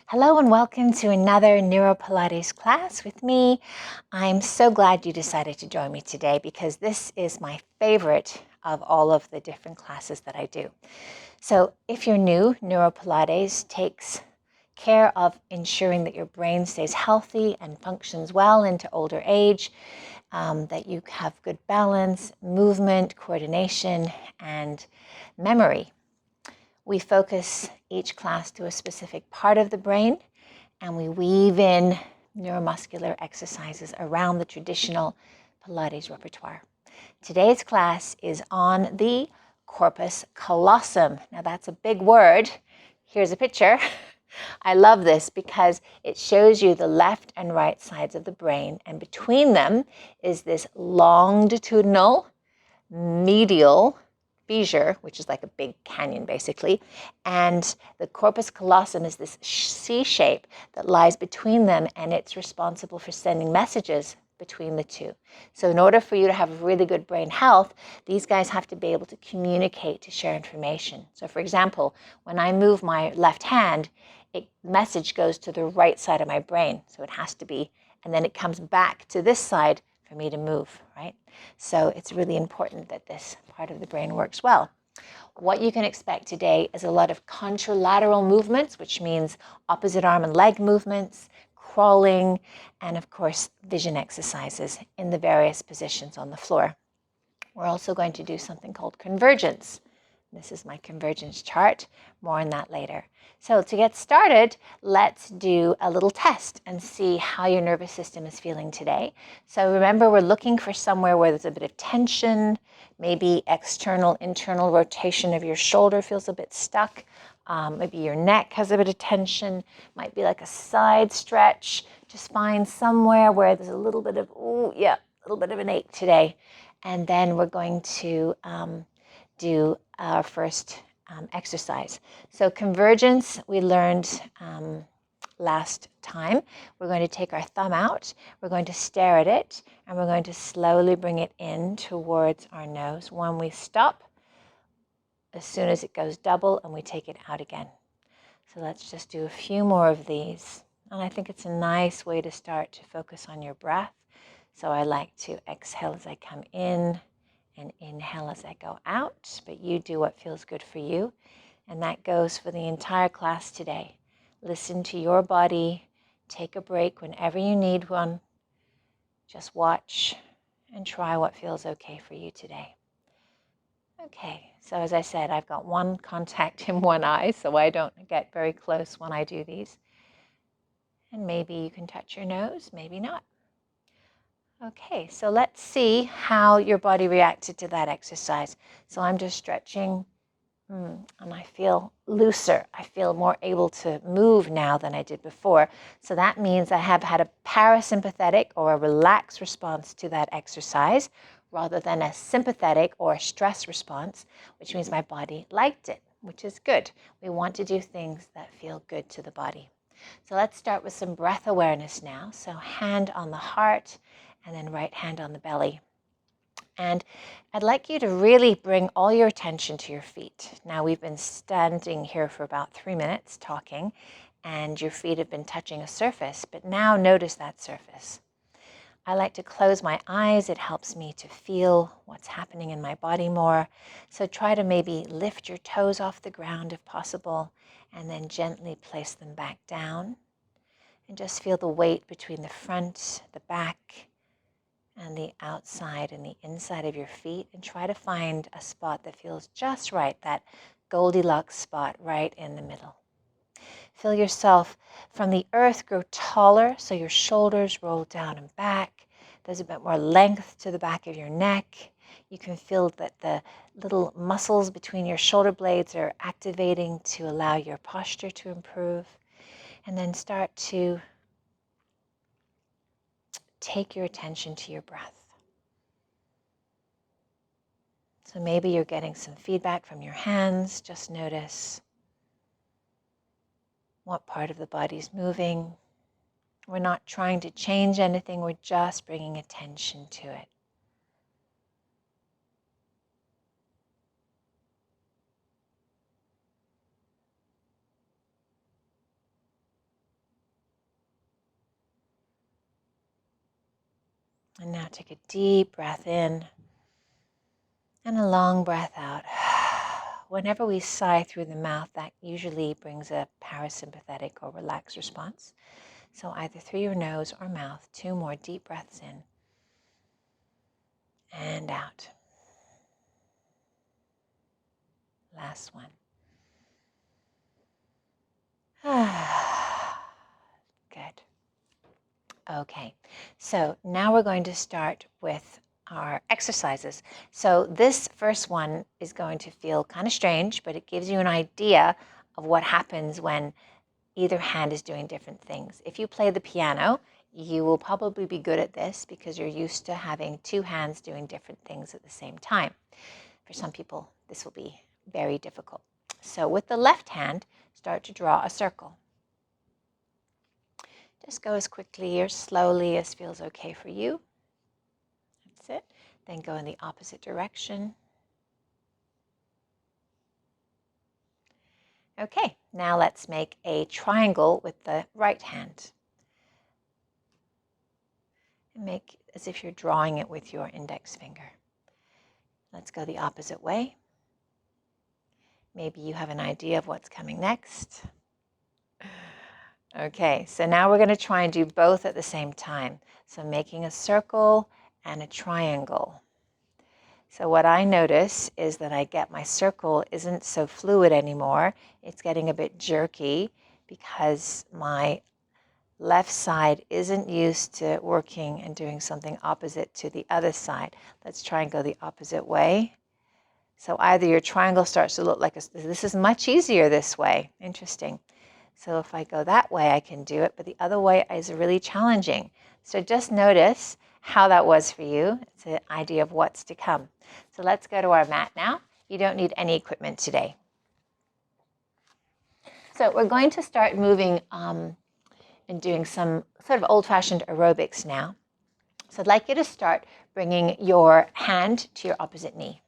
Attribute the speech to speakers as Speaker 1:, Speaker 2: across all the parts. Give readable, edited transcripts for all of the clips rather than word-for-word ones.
Speaker 1: Hello and welcome to another Neuro Pilates class with me. I'm so glad you decided to join me today because this is my favorite of all of the different classes that I do. So if you're new, Neuro Pilates takes care of ensuring that your brain stays healthy and functions well into older age, that you have good balance, movement, coordination, and memory. We focus each class to a specific part of the brain, and we weave in neuromuscular exercises around the traditional Pilates repertoire. Today's class is on the Corpus Callosum. Now that's a big word. Here's a picture. I love this because it shows you the left and right sides of the brain, and between them is this longitudinal medial fissure, which is like a big canyon basically, and the corpus callosum is this C shape that lies between them, and it's responsible for sending messages between the two. So in order for you to have really good brain health, these guys have to be able to communicate, to share information. So for example, when I move my left hand, the message goes to the right side of my brain, so it has to be, and then it comes back to this side for me to move, right? So it's really important that this part of the brain works well. What you can expect today is a lot of contralateral movements, which means opposite arm and leg movements, crawling, and of course, vision exercises in the various positions on the floor. We're also going to do something called convergence. This is my convergence chart. More on that later. So to get started, let's do a little test and see how your nervous system is feeling today. So remember, we're looking for somewhere where there's a bit of tension, maybe external, internal rotation of your shoulder feels a bit stuck. Maybe your neck has a bit of tension, might be like a side stretch. Just find somewhere where there's a little bit of, a little bit of an ache today. And then we're going to do our first exercise. So convergence, we learned last time. We're going to take our thumb out, we're going to stare at it, and we're going to slowly bring it in towards our nose. When we stop, as soon as it goes double, and we take it out again. So let's just do a few more of these. And I think it's a nice way to start to focus on your breath. So I like to exhale as I come in and inhale as I go out, but you do what feels good for you. And that goes for the entire class today. Listen to your body, take a break whenever you need one. Just watch and try what feels okay for you today. Okay, so as I said, I've got one contact in one eye, so I don't get very close when I do these. And maybe you can touch your nose, maybe not. Okay, so let's see how your body reacted to that exercise. So I'm just stretching, and I feel looser. I feel more able to move now than I did before. So that means I have had a parasympathetic or a relaxed response to that exercise rather than a sympathetic or a stress response, which means my body liked it, which is good. We want to do things that feel good to the body. So let's start with some breath awareness now. So hand on the heart, and then right hand on the belly. And I'd like you to really bring all your attention to your feet. Now we've been standing here for about 3 minutes talking, and your feet have been touching a surface, but now notice that surface. I like to close my eyes. It helps me to feel what's happening in my body more. So try to maybe lift your toes off the ground if possible, and then gently place them back down. And just feel the weight between the front, the back, and the outside and the inside of your feet, and try to find a spot that feels just right, that Goldilocks spot right in the middle. Feel yourself from the earth grow taller, so your shoulders roll down and back. There's a bit more length to the back of your neck. You can feel that the little muscles between your shoulder blades are activating to allow your posture to improve. And then start to take your attention to your breath. So maybe you're getting some feedback from your hands. Just notice what part of the body is moving. We're not trying to change anything. We're just bringing attention to it. And now take a deep breath in and a long breath out. Whenever we sigh through the mouth, that usually brings a parasympathetic or relaxed response. So either through your nose or mouth, 2 more deep breaths in and out. Last one. Good. Okay, so now we're going to start with our exercises. So this first one is going to feel kind of strange, but it gives you an idea of what happens when either hand is doing different things. If you play the piano, you will probably be good at this because you're used to having 2 hands doing different things at the same time. For some people, this will be very difficult. So with the left hand, start to draw a circle. Just go as quickly or slowly as feels okay for you. That's it. Then go in the opposite direction. Okay, now let's make a triangle with the right hand. And make as if you're drawing it with your index finger. Let's go the opposite way. Maybe you have an idea of what's coming next. Okay, so now we're going to try and do both at the same time. So making a circle and a triangle. So what I notice is that I get my circle isn't so fluid anymore. It's getting a bit jerky because my left side isn't used to working and doing something opposite to the other side. Let's try and go the opposite way. So either your triangle starts to look like this is much easier this way. Interesting. So if I go that way, I can do it, but the other way is really challenging. So just notice how that was for you. It's an idea of what's to come. So let's go to our mat now. You don't need any equipment today. So we're going to start moving and doing some sort of old-fashioned aerobics now. So I'd like you to start bringing your hand to your opposite knee.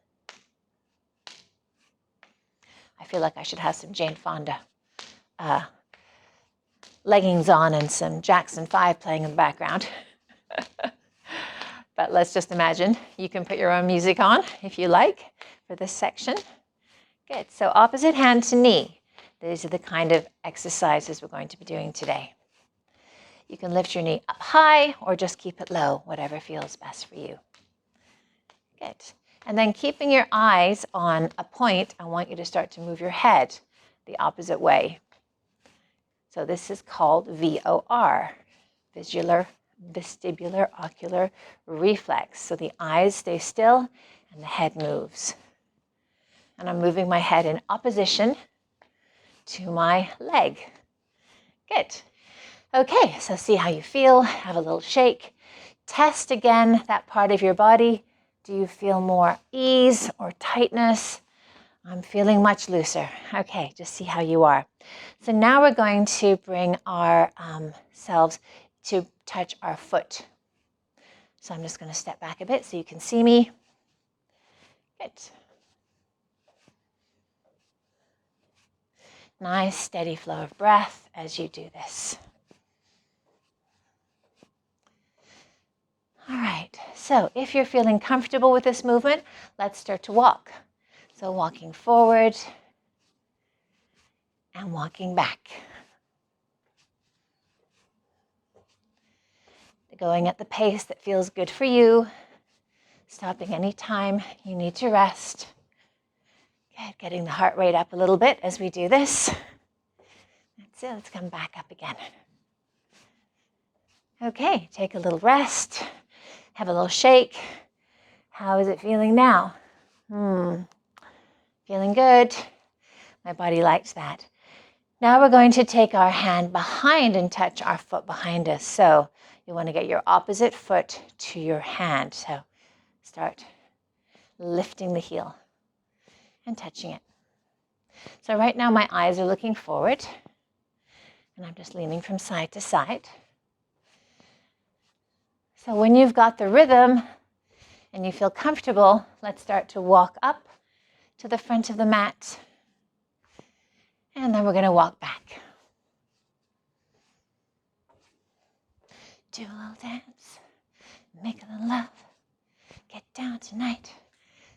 Speaker 1: I feel like I should have some Jane Fonda leggings on and some Jackson 5 playing in the background. But let's just imagine you can put your own music on if you like for this section. Good. So opposite hand to knee. These are the kind of exercises we're going to be doing today. You can lift your knee up high or just keep it low, whatever feels best for you. Good. And then keeping your eyes on a point, I want you to start to move your head the opposite way. So this is called VOR, vestibular ocular reflex. So the eyes stay still and the head moves. And I'm moving my head in opposition to my leg. Good. Okay, so see how you feel. Have a little shake. Test again that part of your body. Do you feel more ease or tightness? I'm feeling much looser. Okay, just see how you are. So now we're going to bring our selves to touch our foot. So I'm just going to step back a bit so you can see me. Good. Nice, steady flow of breath as you do this. All right, so if you're feeling comfortable with this movement, let's start to walk. So walking forward and walking back. Going at the pace that feels good for you. Stopping anytime you need to rest. Good, getting the heart rate up a little bit as we do this. That's it, let's come back up again. Okay, take a little rest. Have a little shake. How is it feeling now? Feeling good. My body likes that. Now we're going to take our hand behind and touch our foot behind us. So you want to get your opposite foot to your hand. So start lifting the heel and touching it. So right now my eyes are looking forward and I'm just leaning from side to side. So when you've got the rhythm and you feel comfortable, let's start to walk up to the front of the mat. And then we're going to walk back. Do a little dance. Making the love. Get down tonight.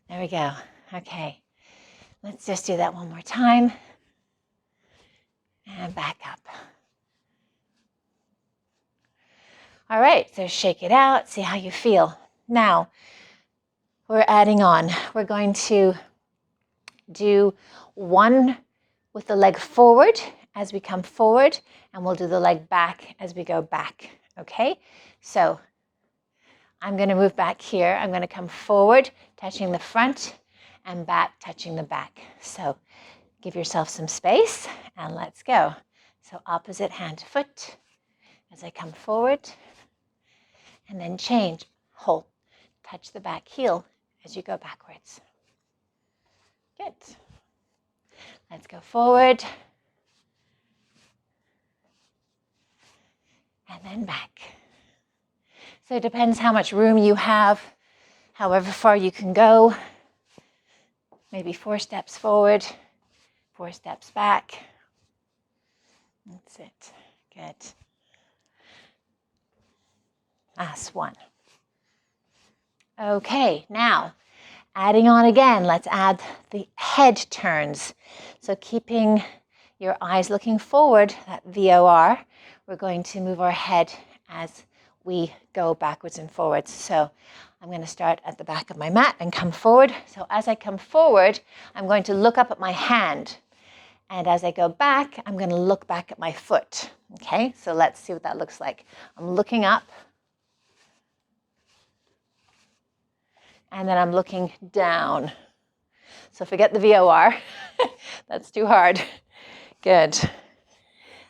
Speaker 1: There we go. Okay. Let's just do that one more time. And back up. All right, so shake it out, see how you feel. Now, we're adding on. We're going to do one with the leg forward as we come forward, and we'll do the leg back as we go back, okay? So I'm going to move back here. I'm going to come forward, touching the front, and back, touching the back. So give yourself some space, and let's go. So opposite hand to foot as I come forward, and then change, hold, touch the back heel as you go backwards. Good. Let's go forward, and then back. So it depends how much room you have, however far you can go. Maybe 4 steps forward, 4 steps back. That's it. Good. Last one. Okay, now adding on again, let's add the head turns. So keeping your eyes looking forward, that VOR, we're going to move our head as we go backwards and forwards. So I'm going to start at the back of my mat and come forward. So as I come forward, I'm going to look up at my hand. And as I go back, I'm going to look back at my foot. Okay, so let's see what that looks like. I'm looking up. And then I'm looking down. So forget the VOR. That's too hard. Good.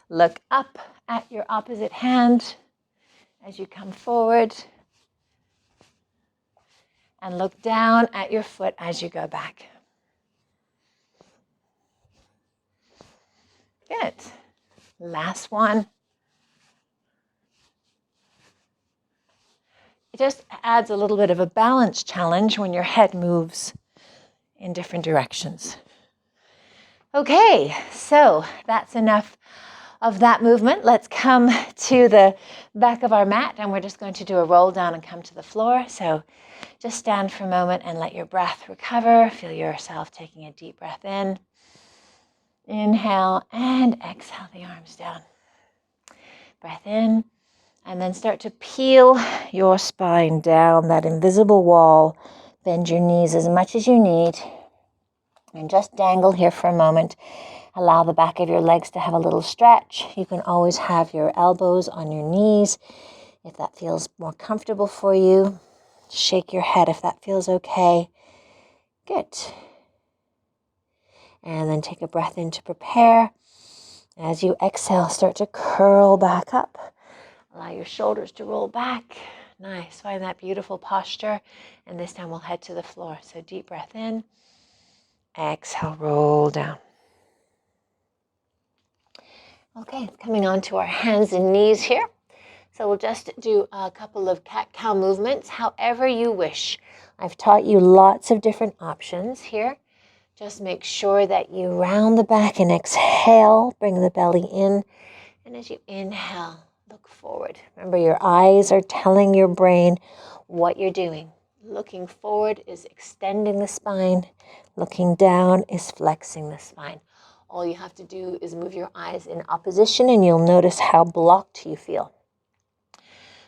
Speaker 1: Look up at your opposite hand as you come forward. And look down at your foot as you go back. Good. Last one. It just adds a little bit of a balance challenge when your head moves in different directions. Okay, so that's enough of that movement. Let's come to the back of our mat, and we're just going to do a roll down and come to the floor. So just stand for a moment and let your breath recover. Feel yourself taking a deep breath in. Inhale and exhale the arms down. Breath in, and then start to peel your spine down, that invisible wall. Bend your knees as much as you need. And just dangle here for a moment. Allow the back of your legs to have a little stretch. You can always have your elbows on your knees if that feels more comfortable for you. Shake your head if that feels okay. Good. And then take a breath in to prepare. As you exhale, start to curl back up. Allow your shoulders to roll back. Nice. Find that beautiful posture. And this time we'll head to the floor. So deep breath in. Exhale, roll down. Okay, coming on to our hands and knees here. So we'll just do a couple of cat-cow movements, however you wish. I've taught you lots of different options here. Just make sure that you round the back and exhale, bring the belly in. And as you inhale, look forward. Remember, your eyes are telling your brain what you're doing. Looking forward is extending the spine. Looking down is flexing the spine. All you have to do is move your eyes in opposition and you'll notice how blocked you feel.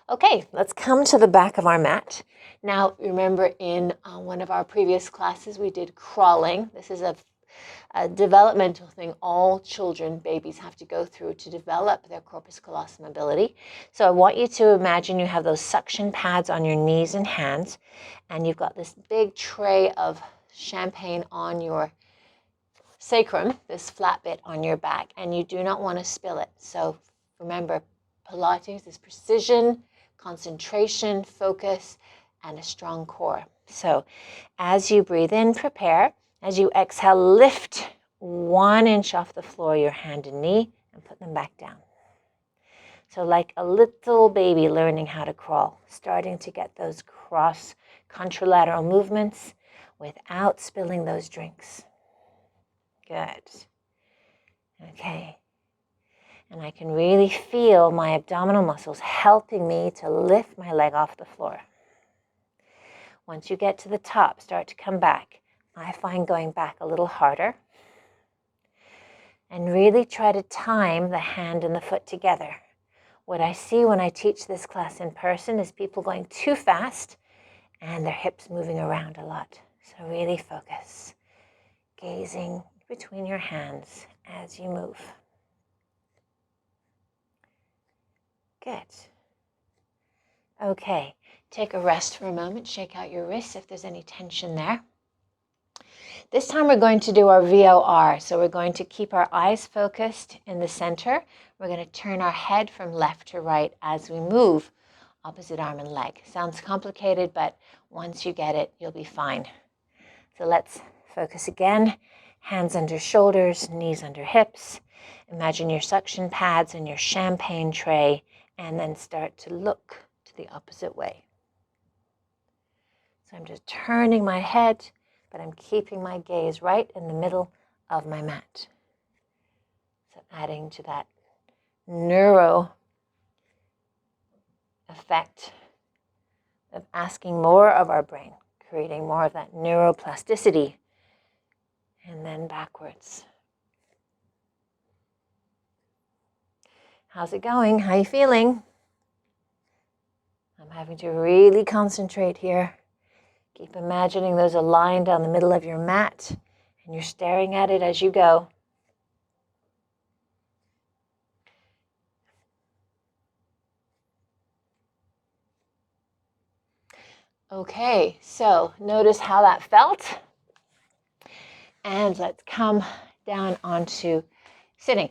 Speaker 1: Okay, let's come to the back of our mat. Now, remember in one of our previous classes, we did crawling. This is a developmental thing all children, babies have to go through to develop their corpus callosum ability. So I want you to imagine you have those suction pads on your knees and hands, and you've got this big tray of champagne on your sacrum, this flat bit on your back, and you do not want to spill it. So remember, Pilates is precision, concentration, focus, and a strong core. So as you breathe in, prepare. As you exhale, lift 1 inch off the floor, your hand and knee, and put them back down. So like a little baby learning how to crawl, starting to get those cross contralateral movements without spilling those drinks. Good. Okay. And I can really feel my abdominal muscles helping me to lift my leg off the floor. Once you get to the top, start to come back. I find going back a little harder. And really try to time the hand and the foot together. What I see when I teach this class in person is people going too fast and their hips moving around a lot. So really focus, gazing between your hands as you move. Good. Okay, take a rest for a moment, shake out your wrists if there's any tension there. This time we're going to do our VOR, so we're going to keep our eyes focused in the center. We're going to turn our head from left to right as we move opposite arm and leg. Sounds complicated, but once you get it, you'll be fine. So let's focus again. Hands under shoulders, knees under hips. Imagine your suction pads and your champagne tray, and then start to look to the opposite way. So I'm just turning my head, but I'm keeping my gaze right in the middle of my mat. So adding to that neuro effect of asking more of our brain, creating more of that neuroplasticity, and then backwards. How's it going? How are you feeling? I'm having to really concentrate here. Keep imagining there's a line down the middle of your mat, and you're staring at it as you go. Okay, so notice how that felt. And let's come down onto sitting.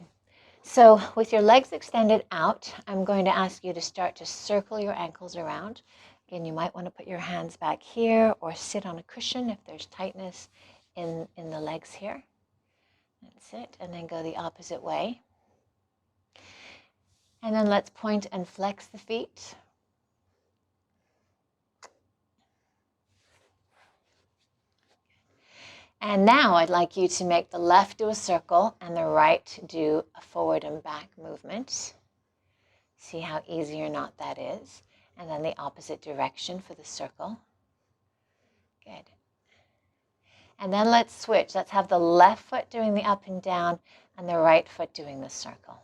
Speaker 1: So with your legs extended out, I'm going to ask you to start to circle your ankles around. Again, you might want to put your hands back here or sit on a cushion if there's tightness in the legs here. That's it, and then go the opposite way. And then let's point and flex the feet. And now I'd like you to make the left do a circle and the right do a forward and back movement. See how easy or not that is. And then the opposite direction for the circle. Good. And then let's switch. Let's have the left foot doing the up and down and the right foot doing the circle.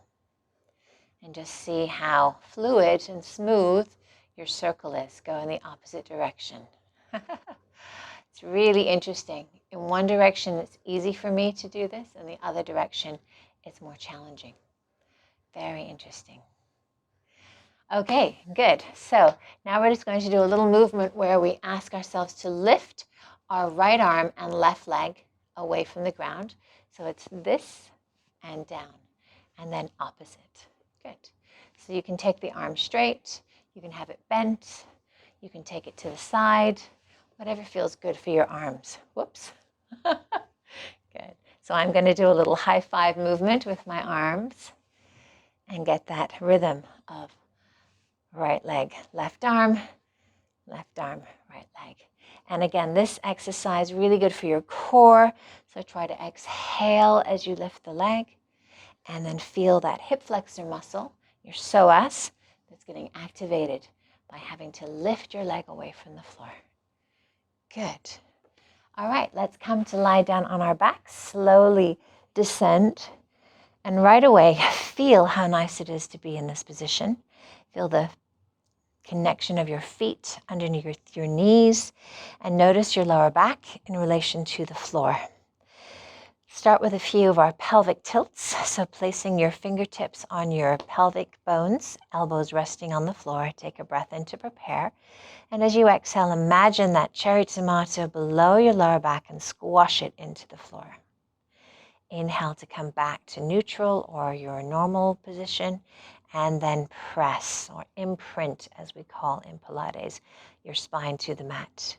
Speaker 1: And just see how fluid and smooth your circle is. Go in the opposite direction. It's really interesting. In one direction, it's easy for me to do this. In the other direction, it's more challenging. Very interesting. Okay, good. So now we're just going to do a little movement where we ask ourselves to lift our right arm and left leg away from the ground. So it's this and down, and then opposite. Good. So you can take the arm straight, you can have it bent, you can take it to the side, whatever feels good for your arms. Whoops. Good. So I'm going to do a little high five movement with my arms and get that rhythm of right leg, left arm, right leg. And again, this exercise really good for your core. So try to exhale as you lift the leg and then feel that hip flexor muscle, your psoas, that's getting activated by having to lift your leg away from the floor. Good. All right, let's come to lie down on our back, slowly descend, and right away feel how nice it is to be in this position. Feel the connection of your feet underneath your knees, and notice your lower back in relation to the floor. Start with a few of our pelvic tilts, so placing your fingertips on your pelvic bones, elbows resting on the floor. Take a breath in to prepare. And as you exhale, imagine that cherry tomato below your lower back and squash it into the floor. Inhale to come back to neutral or your normal position, and then press or imprint, as we call in Pilates, your spine to the mat.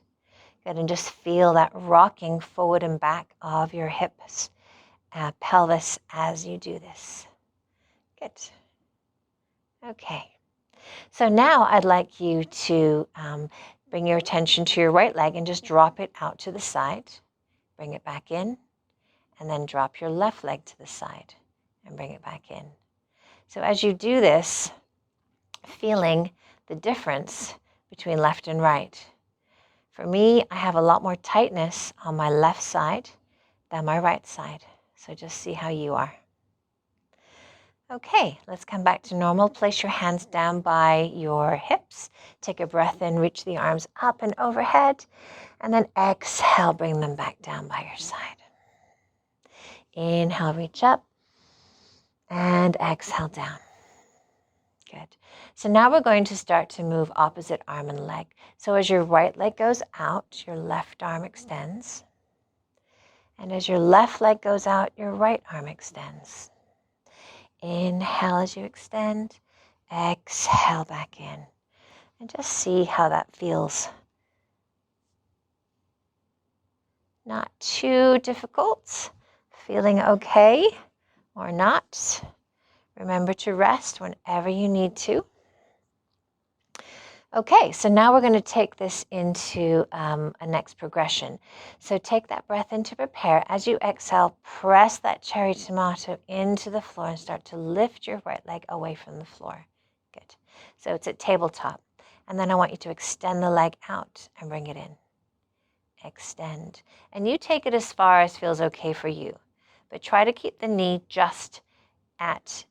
Speaker 1: Good, and just feel that rocking forward and back of your hips, pelvis as you do this. Good. Okay. So now I'd like you to bring your attention to your right leg and just drop it out to the side. Bring it back in, and then drop your left leg to the side and bring it back in. So as you do this, feeling the difference between left and right. For me, I have a lot more tightness on my left side than my right side. So just see how you are. Okay, let's come back to normal. Place your hands down by your hips. Take a breath in, reach the arms up and overhead, and then exhale, bring them back down by your side. Inhale, reach up, and exhale down. Good. So now we're going to start to move opposite arm and leg. So as your right leg goes out, your left arm extends. And as your left leg goes out, your right arm extends. Inhale as you extend, exhale back in. And just see how that feels. Not too difficult. Feeling okay or not. Remember to rest whenever you need to. Okay, so now we're going to take this into a next progression. So take that breath in to prepare. As you exhale, press that cherry tomato into the floor and start to lift your right leg away from the floor. Good. So it's at tabletop. And then I want you to extend the leg out and bring it in. Extend. And you take it as far as feels okay for you. But try to keep the knee just at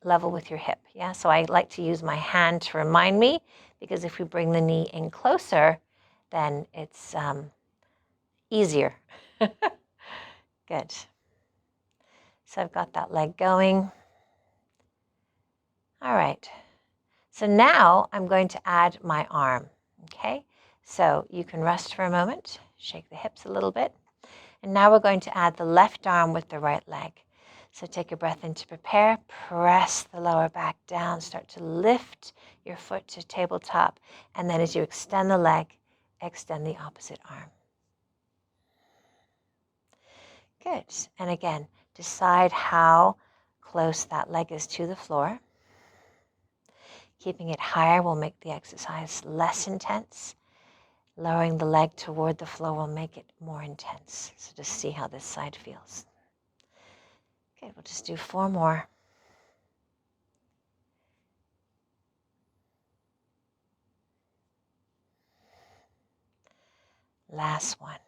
Speaker 1: level with your hip. Yeah, so I like to use my hand to remind me, because if we bring the knee in closer, then it's easier. Good. So I've got that leg going. All right. So now I'm going to add my arm. Okay. So you can rest for a moment, shake the hips a little bit. And now we're going to add the left arm with the right leg. So take a breath in to prepare, press the lower back down, start to lift your foot to tabletop, and then as you extend the leg, extend the opposite arm. Good. And again, decide how close that leg is to the floor. Keeping it higher will make the exercise less intense. Lowering the leg toward the floor will make it more intense. So just see how this side feels. Okay, we'll just do 4 more. Last one.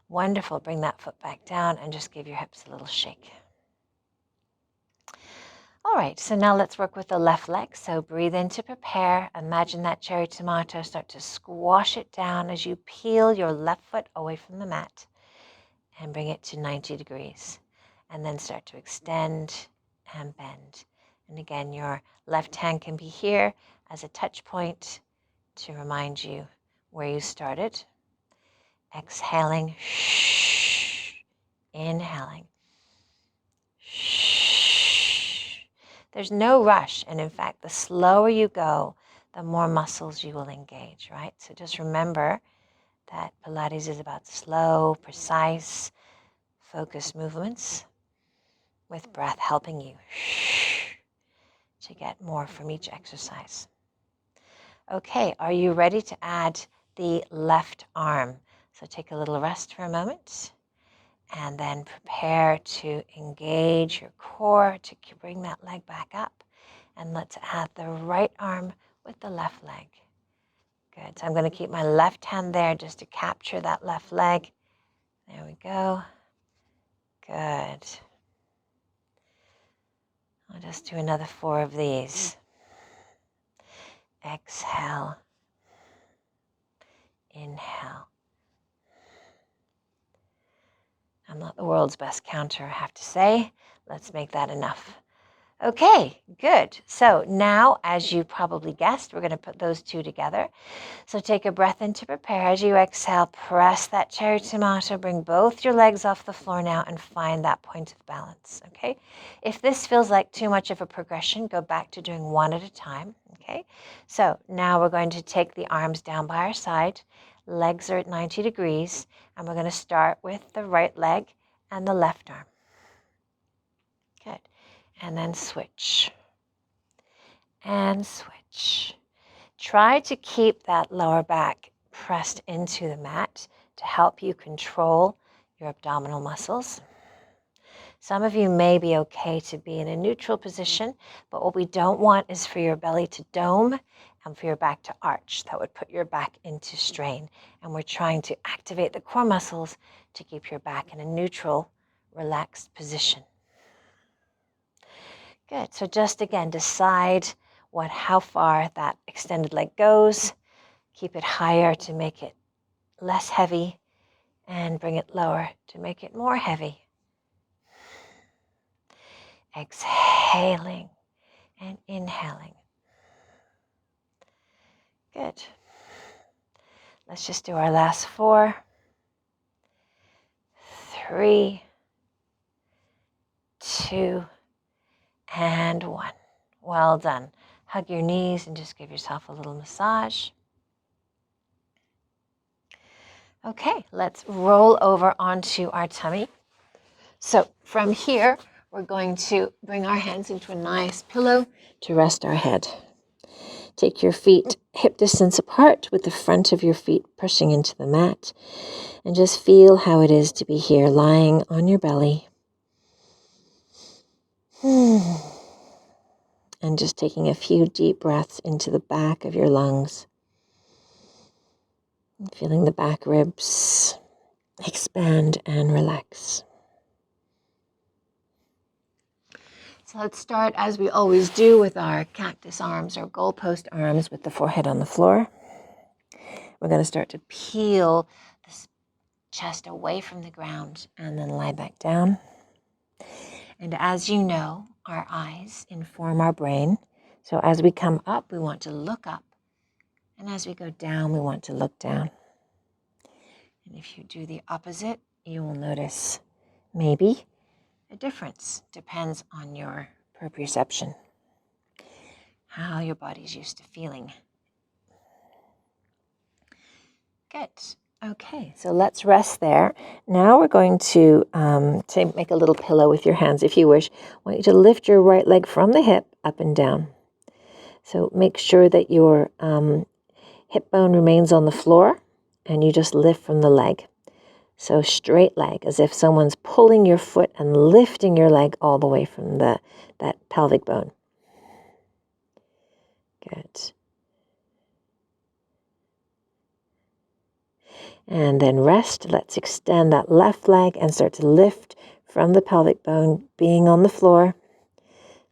Speaker 1: Wonderful. Bring that foot back down and just give your hips a little shake. All right, so now let's work with the left leg. So breathe in to prepare. Imagine that cherry tomato. Start to squash it down as you peel your left foot away from the mat and bring it to 90 degrees. And then start to extend and bend. And again, your left hand can be here as a touch point to remind you where you started. Exhaling, shh. Inhaling, shh. There's no rush. And in fact, the slower you go, the more muscles you will engage, right? So just remember that Pilates is about slow, precise, focused movements with breath helping you to get more from each exercise. Okay, are you ready to add the left arm? So take a little rest for a moment and then prepare to engage your core to bring that leg back up. And let's add the right arm with the left leg. Good, so I'm going to keep my left hand there just to capture that left leg. There we go. Good. I'll just do another 4 of these. Exhale. Inhale. I'm not the world's best counter, I have to say. Let's make that enough. Okay, good. So now, as you probably guessed, we're going to put those 2 together. So take a breath in to prepare. As you exhale, press that cherry tomato. Bring both your legs off the floor now and find that point of balance, okay? If this feels like too much of a progression, go back to doing 1 at a time, okay? So now we're going to take the arms down by our side. Legs are at 90 degrees, and we're going to start with the right leg and the left arm. Good. And then switch. And switch. Try to keep that lower back pressed into the mat to help you control your abdominal muscles. Some of you may be okay to be in a neutral position, but what we don't want is for your belly to dome and for your back to arch. That would put your back into strain. And we're trying to activate the core muscles to keep your back in a neutral, relaxed position. Good. So just again, decide how far that extended leg goes. Keep it higher to make it less heavy, and bring it lower to make it more heavy. Exhaling and inhaling. Good. Let's just do our last 4, 3, 2, and 1. Well done. Hug your knees and just give yourself a little massage. Okay, let's roll over onto our tummy. So from here, we're going to bring our hands into a nice pillow to rest our head. Take your feet hip distance apart with the front of your feet pushing into the mat. And just feel how it is to be here, lying on your belly. And just taking a few deep breaths into the back of your lungs. Feeling the back ribs expand and relax. So let's start, as we always do, with our cactus arms or goalpost arms with the forehead on the floor. We're going to start to peel this chest away from the ground and then lie back down. And as you know, our eyes inform our brain. So as we come up, we want to look up. And as we go down, we want to look down. And if you do the opposite, you will notice maybe a difference. Depends on your proprioception, how your body's used to feeling. Good. Okay, so let's rest there. Now we're going to make a little pillow with your hands if you wish. I want you to lift your right leg from the hip up and down. So make sure that your hip bone remains on the floor and you just lift from the leg. So straight leg, as if someone's pulling your foot and lifting your leg all the way from that pelvic bone. Good. And then rest. Let's extend that left leg and start to lift from the pelvic bone, being on the floor.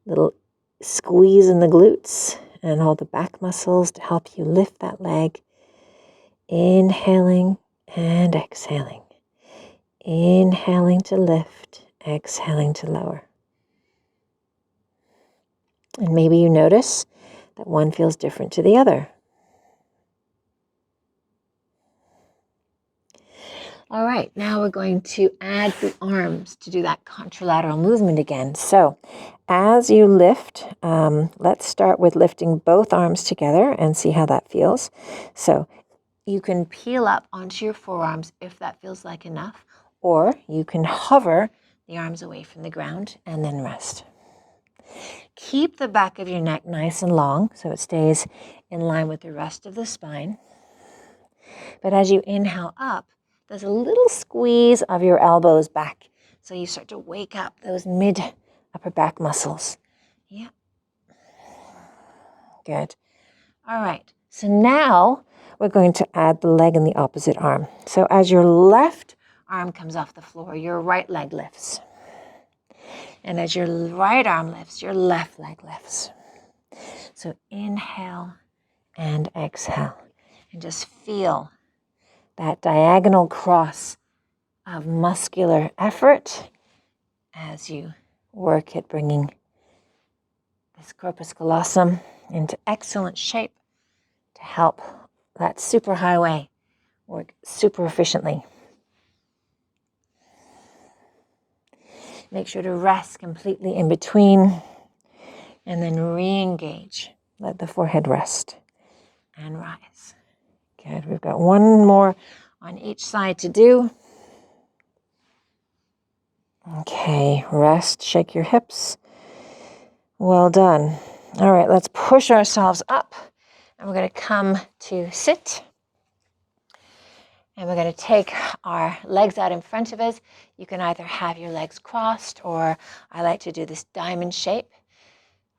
Speaker 1: Little squeeze in the glutes and all the back muscles to help you lift that leg. Inhaling and exhaling. Inhaling to lift, exhaling to lower. And maybe you notice that one feels different to the other. All right, now we're going to add the arms to do that contralateral movement again. So as you lift, let's start with lifting both arms together and see how that feels. So you can peel up onto your forearms if that feels like enough, or you can hover the arms away from the ground and then rest. Keep the back of your neck nice and long so it stays in line with the rest of the spine. But as you inhale up, there's a little squeeze of your elbows back. So you start to wake up those mid-upper back muscles. Yeah. Good. All right. So now we're going to add the leg in the opposite arm. So as your left arm comes off the floor, your right leg lifts. And as your right arm lifts, your left leg lifts. So inhale and exhale. And just feel that diagonal cross of muscular effort as you work at bringing this corpus callosum into excellent shape to help that superhighway work super efficiently. Make sure to rest completely in between and then re-engage. Let the forehead rest and rise. Good. We've got one more on each side to do. Okay, rest, shake your hips. Well done. All right, let's push ourselves up. And we're going to come to sit. And we're going to take our legs out in front of us. You can either have your legs crossed, or I like to do this diamond shape,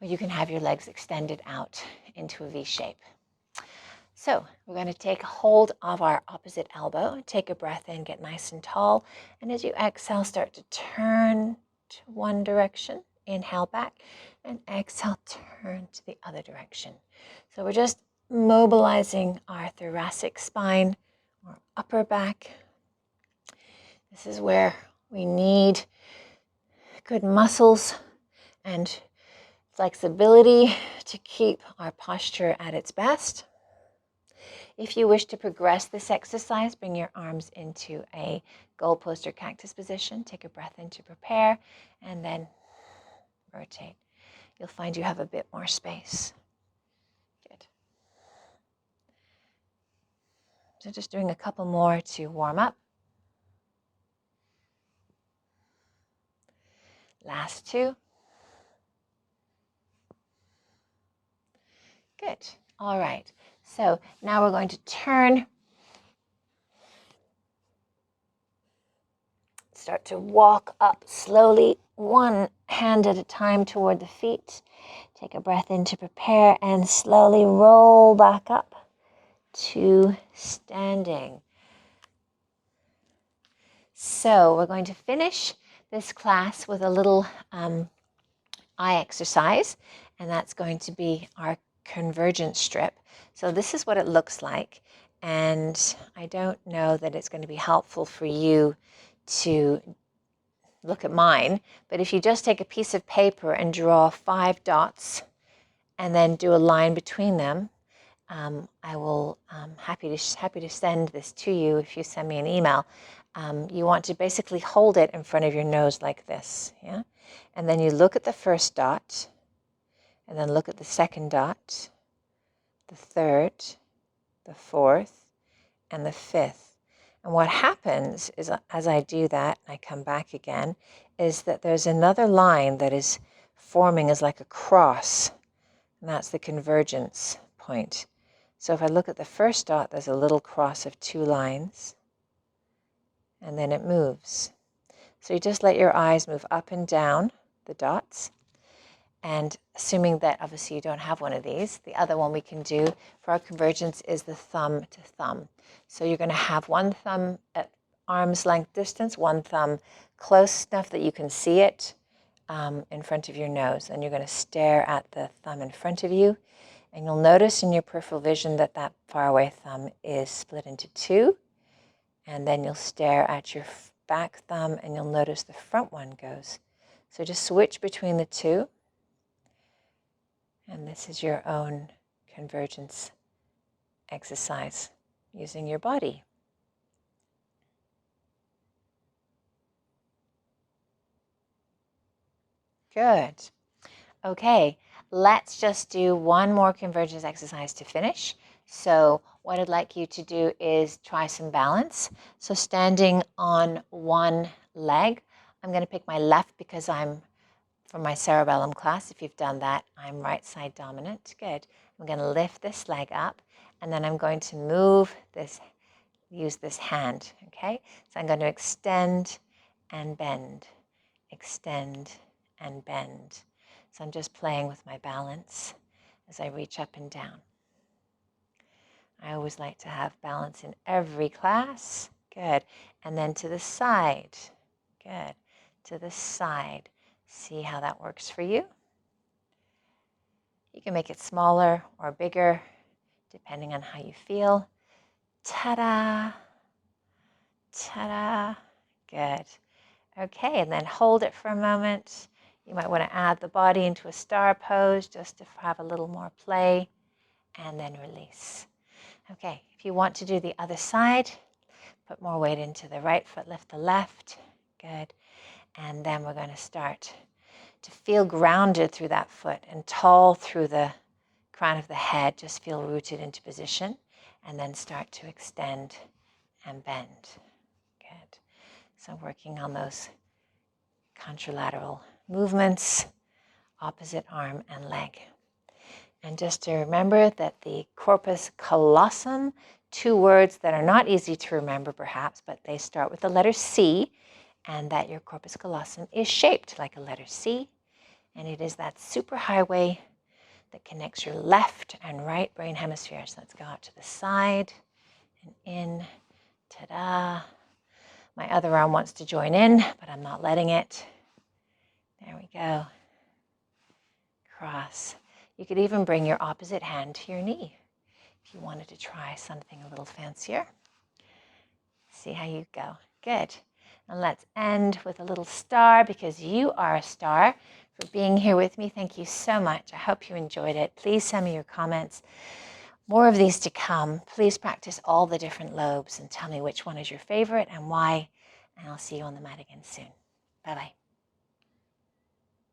Speaker 1: or you can have your legs extended out into a V shape. So we're going to take hold of our opposite elbow, take a breath in, get nice and tall, and as you exhale, start to turn to one direction, inhale back, and exhale, turn to the other direction. So we're just mobilizing our thoracic spine, or upper back. This is where we need good muscles and flexibility to keep our posture at its best. If you wish to progress this exercise, bring your arms into a goalpost or cactus position. Take a breath in to prepare, and then rotate. You'll find you have a bit more space. Good. So just doing a couple more to warm up. Last two. Good. All right. So now we're going to turn. Start to walk up slowly, one hand at a time toward the feet. Take a breath in to prepare and slowly roll back up to standing. So we're going to finish this class with a little eye exercise, and that's going to be our convergence strip. So this is what it looks like, and I don't know that it's going to be helpful for you to look at mine, but if you just take a piece of paper and draw 5 dots and then do a line between them, I will happy to send this to you if you send me an email. You want to basically hold it in front of your nose like this, yeah? And then you look at the first dot, and then look at the second dot, the third, the fourth, and the fifth. And what happens is, as I do that, and I come back again, is that there's another line that is forming as like a cross, and that's the convergence point. So if I look at the first dot, there's a little cross of 2 lines, and then it moves. So you just let your eyes move up and down the dots, and assuming that obviously you don't have one of these, the other one we can do for our convergence is the thumb to thumb. So you're going to have one thumb at arm's length distance, one thumb close enough that you can see it in front of your nose, and you're going to stare at the thumb in front of you. And you'll notice in your peripheral vision that that faraway thumb is split into 2. And then you'll stare at your back thumb and you'll notice the front one goes. So just switch between the 2. And this is your own convergence exercise using your body. Good. Okay, let's just do one more convergence exercise to finish. So what I'd like you to do is try some balance. So standing on one leg, I'm going to pick my left because I'm from my cerebellum class. If you've done that, I'm right side dominant. Good. I'm going to lift this leg up, and then I'm going to move this, use this hand, okay? So I'm going to extend and bend, extend and bend. So I'm just playing with my balance as I reach up and down. I always like to have balance in every class. Good. And then to the side. Good. To the side. See how that works for you? You can make it smaller or bigger, depending on how you feel. Ta-da! Ta-da! Good. Okay, and then hold it for a moment. You might want to add the body into a star pose just to have a little more play, and then release. Okay, if you want to do the other side, put more weight into the right foot, lift the left. Good. And then we're going to start to feel grounded through that foot and tall through the crown of the head. Just feel rooted into position, and then start to extend and bend. Good. So working on those contralateral movements, opposite arm and leg. And just to remember that the corpus callosum, 2 words that are not easy to remember perhaps, but they start with the letter C, and that your corpus callosum is shaped like a letter C, and it is that superhighway that connects your left and right brain hemispheres. Let's go out to the side and in. Ta-da. My other arm wants to join in, but I'm not letting it. There we go. Cross. You could even bring your opposite hand to your knee if you wanted to try something a little fancier. See how you go. Good. And let's end with a little star, because you are a star, for being here with me. Thank you so much. I hope you enjoyed it. Please send me your comments. More of these to come. Please practice all the different lobes and tell me which one is your favorite and why. And I'll see you on the mat again soon. Bye-bye.